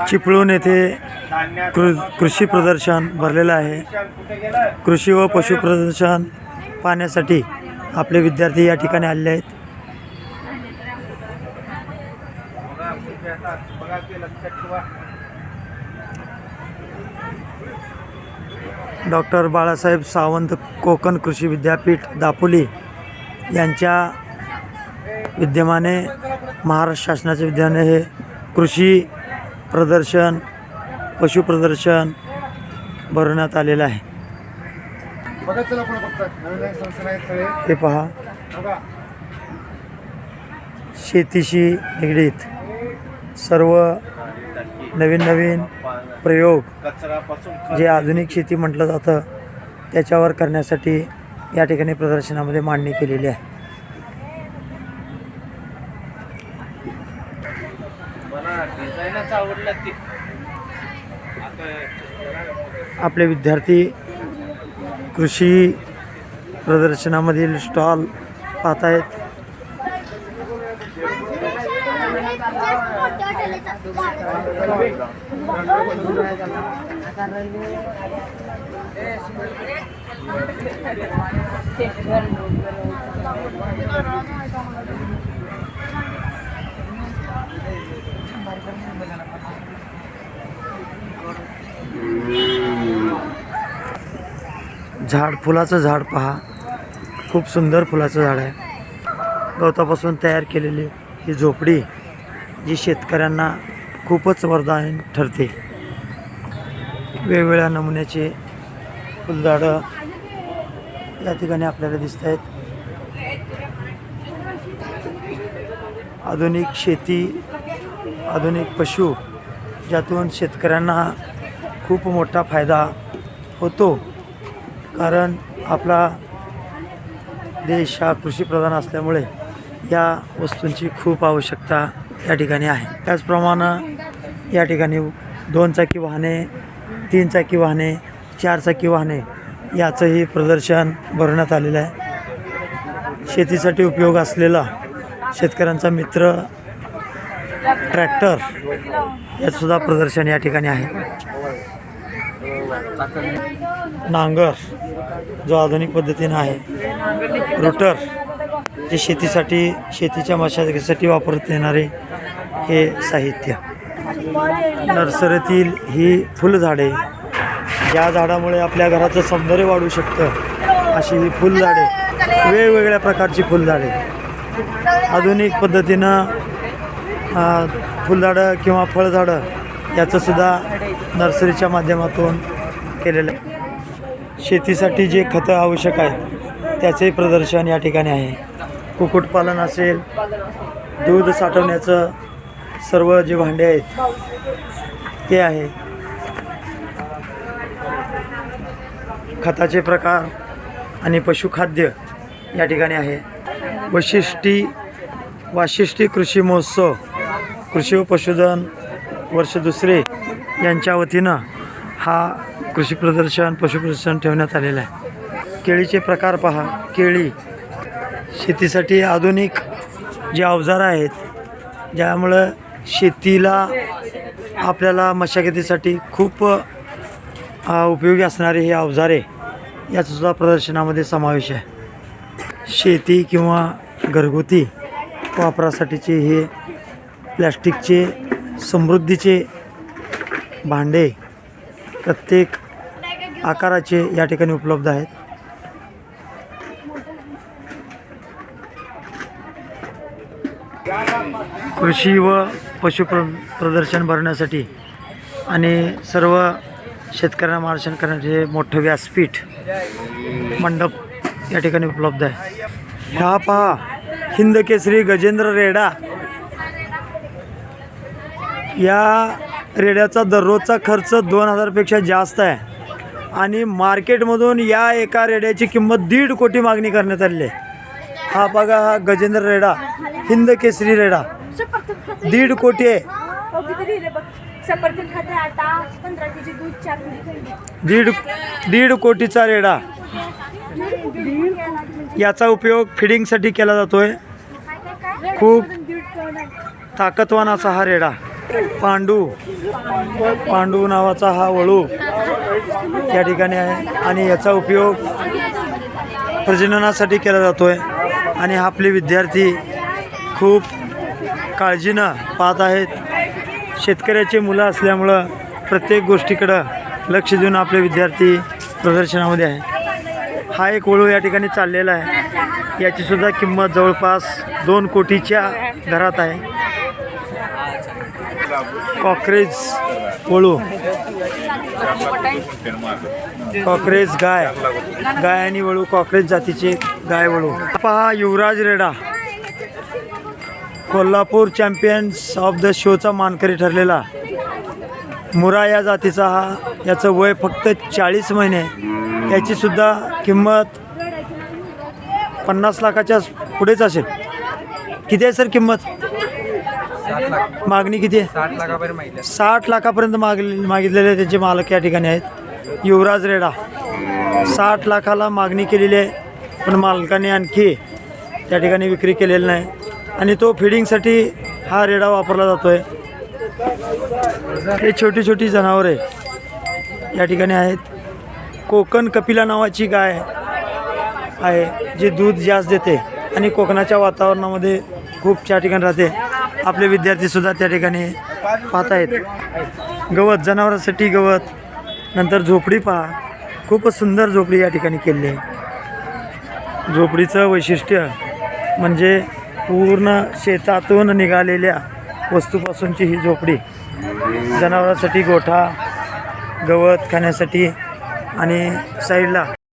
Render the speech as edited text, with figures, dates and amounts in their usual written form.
चिपळूण येथे कृषी प्रदर्शन भरलेलं आहे। कृषी व पशु प्रदर्शन पाहण्यासाठी आपले विद्यार्थी या ठिकाणी आलेले आहेत। डॉक्टर बाळासाहेब सावंत कोकण कृषी विद्यापीठ दापोली यांच्या विद्यमाने महाराष्ट्र शासनाचे विद्याने हे कृषी प्रदर्शन पशु प्रदर्शन भरवण्यात आलेलं आहे। हे पहा, शेतीशी निगडीत सर्व नवीन प्रयोग जे आधुनिक शेती म्हटलं जातं त्याच्यावर करण्यासाठी या ठिकाणी प्रदर्शनामध्ये मांडणी केलेली आहे। आपले विद्यार्थी कृषी प्रदर्शनामधील स्टॉल पाहत आहेत। फुलाचं झाड पहा, खूप सुंदर फुलाचं झाड आहे। गवतापासून तयार केलेली ही झोपडी जी शेतकऱ्यांना खूपच वरदान ठरते। वेगवेगळ्या नमुन्याचे फुलझाडं या ठिकाणी आपल्याला दिसत आहेत। आधुनिक शेती, आधुनिक पशु, ज्यातून शेतकऱ्यांना खूप मोठा फायदा होतो, कारण आपला देश हा कृषीप्रधान असल्यामुळे या वस्तूंची खूप आवश्यकता या ठिकाणी आहे। त्याचप्रमाणे या ठिकाणी 2 चाकी वाहने, 3 चाकी वाहने, 4 चाकी वाहने याचंही प्रदर्शन भरवण्यात आलेलं आहे। शेतीसाठी उपयोग असलेला शेतकऱ्यांचा मित्र ट्रॅक्टर याचंसुद्धा प्रदर्शन या ठिकाणी आहे। नांगर जो आधुनिक पद्धतीने आहे, रोटर जे शेतीच्या मशागतीसाठी वापरता येणारे हे साहित्य। नर्सरीतील ही फुलझाडे, ज्या झाडामुळे आपल्या घराचं सौंदर्य वाढू शकतं अशी ही फुलझाडे, वेगवेगळ्या प्रकारची फुलझाडे आधुनिक पद्धतीनं फुलझाडं किंवा फळझाडं याचंसुद्धा नर्सरीच्या माध्यमातून केलेलं आहे। शेतीसाठी जे खतं आवश्यक आहेत त्याचेही प्रदर्शन या ठिकाणी आहे। कुक्कुटपालन असेल, दूध साठवण्याचं सर्व जे भांडे आहेत ते आहे। खताचे प्रकार आणि पशुखाद्य या ठिकाणी आहे। वाशिष्ठी कृषी महोत्सव कृषी व पशुधन वर्ष दुसरे यांच्या वतीनं हा कृषी प्रदर्शन पशु प्रदर्शन ठेवण्यात आलेलं आहे। केळीचे प्रकार पहा, केळी शेतीसाठी आधुनिक जे अवजार आहेत, ज्यामुळं शेतीला आपल्याला मशागतीसाठी खूप उपयोगी असणारे हे अवजारे याचंसुद्धा प्रदर्शनामध्ये समावेश आहे। शेती किंवा घरगुती वापरासाठीचे हे प्लॅस्टिकचे समृद्धीचे भांडे प्रत्येक आकाराचे या ठिकाणी उपलब्ध आहेत। कृषी व पशु प्रदर्शन भरण्यासाठी आणि सर्व शेतकऱ्यांना मार्गदर्शन करण्याचे मोठं व्यासपीठ मंडप या ठिकाणी उपलब्ध आहे। हा पहा, हिंद केसरी गजेंद्र रेडा, या रेड्याचा दररोजचा खर्च 2000पेक्षा जास्त आहे आणि मार्केटमधून या एका रेड्याची किंमत 1.5 कोटी मागणी करण्यात आली आहे। हा बघा, हा गजेंद्र रेडा, हिंद केसरी रेडा 1.5 कोटी आहे। 1.5 कोटीचा रेडा, याचा उपयोग फिडिंगसाठी केला जातोय। खूप ताकदवान असा हा रेडा। पांडू नावाचा हा वळू या ठिकाणी आहे आणि याचा उपयोग प्रजननासाठी केला जातो आहे आणि आपले विद्यार्थी खूप काळजीनं पाहत आहेत. शेतकऱ्याचे मुलं असल्यामुळं प्रत्येक गोष्टीकडं लक्ष देऊन आपले विद्यार्थी प्रदर्शनामध्ये आहे. हा एक वळू या ठिकाणी चाललेला आहे. याचीसुद्धा किंमत जवळपास 2 कोटीच्या घरात आहे. कॉक्रेज वळू, कॉक्रेज गाय आणि वळू, कॉक्रेज जातीचे गाय वळू. पहा युवराज रेडा, कोल्हापूर चॅम्पियन्स ऑफ द शोचा मानकरी ठरलेला मुरा या जातीचा हा. याचं वय फक्त 40 महिने. याचीसुद्धा किंमत 50 लाखाच्या पुढेच असेल. किती आहे सर किंमत? मागणी किती आहे? 60 लाखापर्यंत मागितलेले त्यांचे मालक या ठिकाणी आहेत. युवराज रेडा 60 लाखाला मागणी केलेली आहे, पण मालकाने आणखी त्या ठिकाणी विक्री केलेली नाही आणि तो फिडिंगसाठी हा रेडा वापरला जातो आहे. हे छोटी छोटी जनावरे या ठिकाणी आहेत. कोकण कपिला नावाची गाय आहे जी दूध जास्त देते आणि कोकणाच्या वातावरणामध्ये खूप त्या ठिकाणी राहते. आपले विद्यार्थीसुद्धा त्या ठिकाणी पाहत आहेत. गवत, जनावरांसाठी गवत, नंतर झोपडी पहा, खूपच सुंदर झोपडी या ठिकाणी केलेली आहे. झोपडीचं वैशिष्ट्य म्हणजे पूर्ण शेतातून निघालेल्या वस्तूपासूनची ही झोपडी. जनावरांसाठी गोठा, गवत खाण्यासाठी आणि साईडला